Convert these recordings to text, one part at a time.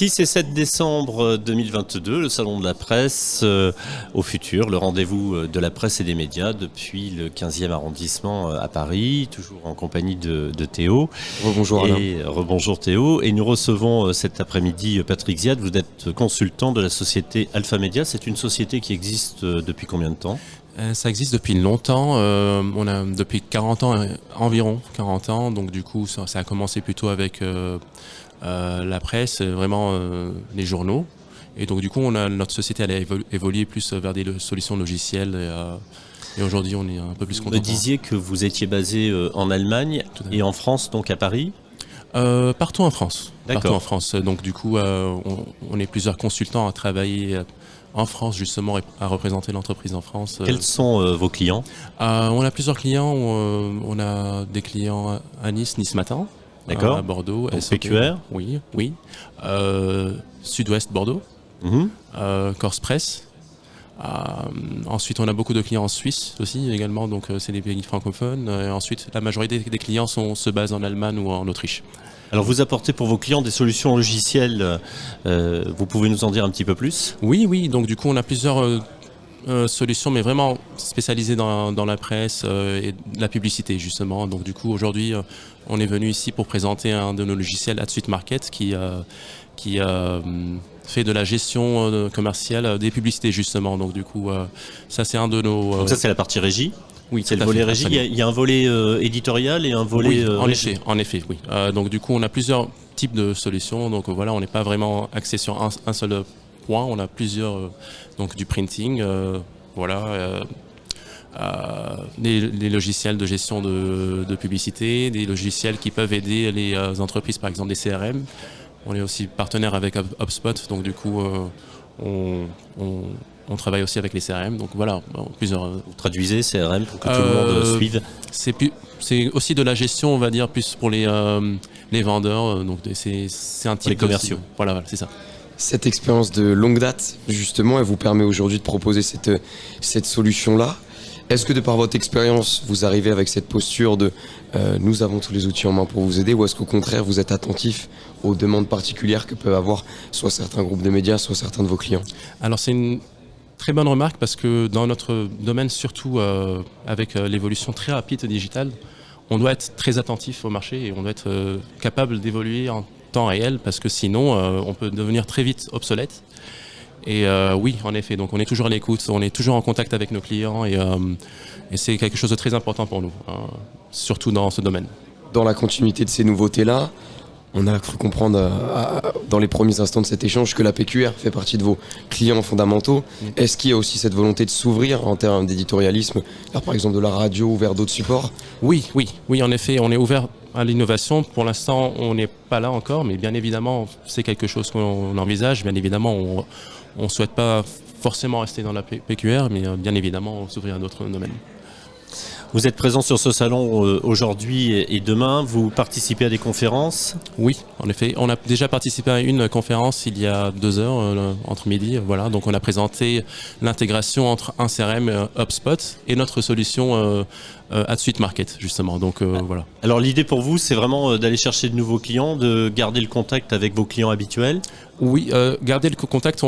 6 et 7 décembre 2022, le Salon de la Presse au futur, le rendez-vous de la presse et des médias depuis le 15e arrondissement à Paris, toujours en compagnie de Théo. Rebonjour Alain. Rebonjour Théo. Et nous recevons cet après-midi Patrick Ziad, vous êtes consultant de la société Alpha Media. C'est une société qui existe depuis combien de temps ? Ça existe depuis longtemps, on a depuis 40 ans, environ 40 ans, donc du coup ça a commencé plutôt avec la presse, vraiment les journaux, et donc du coup notre société elle a évolué plus vers des solutions logicielles, et aujourd'hui on est un peu plus content. Vous me disiez que vous étiez basé en Allemagne et en France, donc à Paris ? Partout en France. D'accord. Partout en France, donc du coup on est plusieurs consultants à travailler en France justement à représenter l'entreprise en France. Quels sont vos clients ? On a plusieurs clients, on a des clients à Nice Matin, d'accord. À Bordeaux, donc SOP, PQR. Oui. Sud-Ouest Bordeaux, Corse Presse. Ensuite on a beaucoup de clients en Suisse aussi également, donc c'est des pays francophones. Ensuite la majorité des clients se basent en Allemagne ou en Autriche. Alors vous apportez pour vos clients des solutions logicielles, vous pouvez nous en dire un petit peu plus ? Oui, donc du coup on a plusieurs solutions, mais vraiment spécialisées dans la presse et la publicité justement. Donc du coup aujourd'hui on est venu ici pour présenter un de nos logiciels AdSuite Market qui fait de la gestion commerciale des publicités justement. Donc du coup ça c'est un de nos... Donc ça c'est la partie régie ? Oui, c'est le volet régie. Il y a un volet éditorial et un volet. Oui, en effet, oui. Donc du coup, on a plusieurs types de solutions. Donc voilà, on n'est pas vraiment axé sur un seul point. On a plusieurs, donc du printing, des logiciels de gestion de publicité, des logiciels qui peuvent aider les entreprises, par exemple des CRM. On est aussi partenaire avec HubSpot, donc du coup, on travaille aussi avec les CRM, donc voilà, plusieurs... Vous traduisez CRM pour que tout le monde suive ? C'est aussi de la gestion, on va dire, plus pour les vendeurs, donc c'est un type les commerciaux. Voilà, c'est ça. Cette expérience de longue date, justement, elle vous permet aujourd'hui de proposer cette solution-là. Est-ce que de par votre expérience, vous arrivez avec cette posture de nous avons tous les outils en main pour vous aider, ou est-ce qu'au contraire, vous êtes attentif aux demandes particulières que peuvent avoir soit certains groupes de médias, soit certains de vos clients ? Alors c'est une très bonne remarque parce que dans notre domaine, surtout avec l'évolution très rapide digitale, on doit être très attentif au marché et on doit être capable d'évoluer en temps réel parce que sinon on peut devenir très vite obsolète. Et oui, en effet, donc on est toujours à l'écoute, on est toujours en contact avec nos clients et c'est quelque chose de très important pour nous, surtout dans ce domaine. Dans la continuité de ces nouveautés-là, on a cru comprendre dans les premiers instants de cet échange que la PQR fait partie de vos clients fondamentaux. Est-ce qu'il y a aussi cette volonté de s'ouvrir en termes d'éditorialisme, par exemple de la radio ou vers d'autres supports ? Oui, en effet, on est ouvert à l'innovation. Pour l'instant, on n'est pas là encore, mais bien évidemment, c'est quelque chose qu'on envisage. Bien évidemment, on ne souhaite pas forcément rester dans la PQR, mais bien évidemment, s'ouvrir à d'autres domaines. Vous êtes présent sur ce salon aujourd'hui et demain. Vous participez à des conférences ? Oui, en effet. On a déjà participé à une conférence il y a 2 heures, entre midi. Voilà. Donc on a présenté l'intégration entre un CRM HubSpot et notre solution AdSuite Market, justement. Donc voilà. Alors l'idée pour vous, c'est vraiment d'aller chercher de nouveaux clients, de garder le contact avec vos clients habituels ? Oui, garder le contact,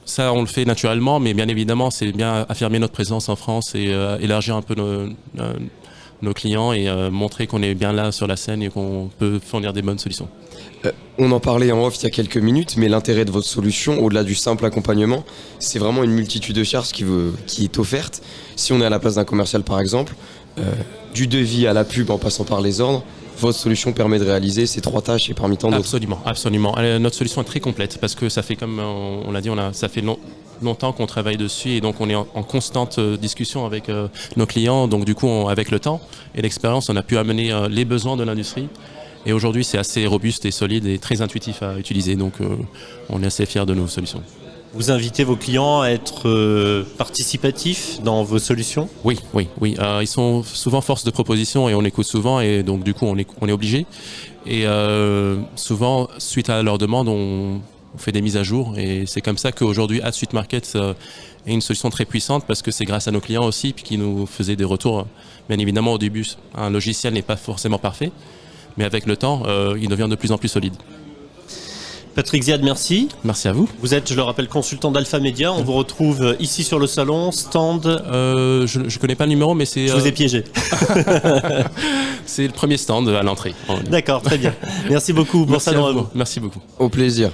ça, on le fait naturellement, mais bien évidemment, c'est bien affirmer notre présence en France et élargir un peu nos clients et montrer qu'on est bien là sur la scène et qu'on peut fournir des bonnes solutions. On en parlait en off il y a quelques minutes, mais l'intérêt de votre solution, au-delà du simple accompagnement, c'est vraiment une multitude de charges qui est offerte. Si on est à la place d'un commercial, par exemple, du devis à la pub en passant par les ordres, votre solution permet de réaliser ces 3 tâches et parmi tant d'autres. Absolument. Notre solution est très complète parce que ça fait, comme on l'a dit, ça fait longtemps qu'on travaille dessus et donc on est en constante discussion avec nos clients. Donc du coup, avec le temps et l'expérience, on a pu amener les besoins de l'industrie. Et aujourd'hui, c'est assez robuste et solide et très intuitif à utiliser. Donc on est assez fiers de nos solutions. Vous invitez vos clients à être participatifs dans vos solutions ? Oui. Ils sont souvent force de proposition et on écoute souvent et donc du coup on est obligé. Et souvent, suite à leurs demandes, on fait des mises à jour et c'est comme ça qu'aujourd'hui AdSuite Market est une solution très puissante parce que c'est grâce à nos clients aussi qui nous faisaient des retours. Bien évidemment, au début, un logiciel n'est pas forcément parfait, mais avec le temps, il devient de plus en plus solide. Patrick Ziad, merci. Merci à vous. Vous êtes, je le rappelle, consultant d'Alpha Media. On vous retrouve ici sur le salon, stand. Je connais pas le numéro, mais c'est. Je vous ai piégé. C'est le premier stand à l'entrée. D'accord, très bien. Merci beaucoup. Bon Merci salon à à vous. vous. Merci beaucoup. Au plaisir.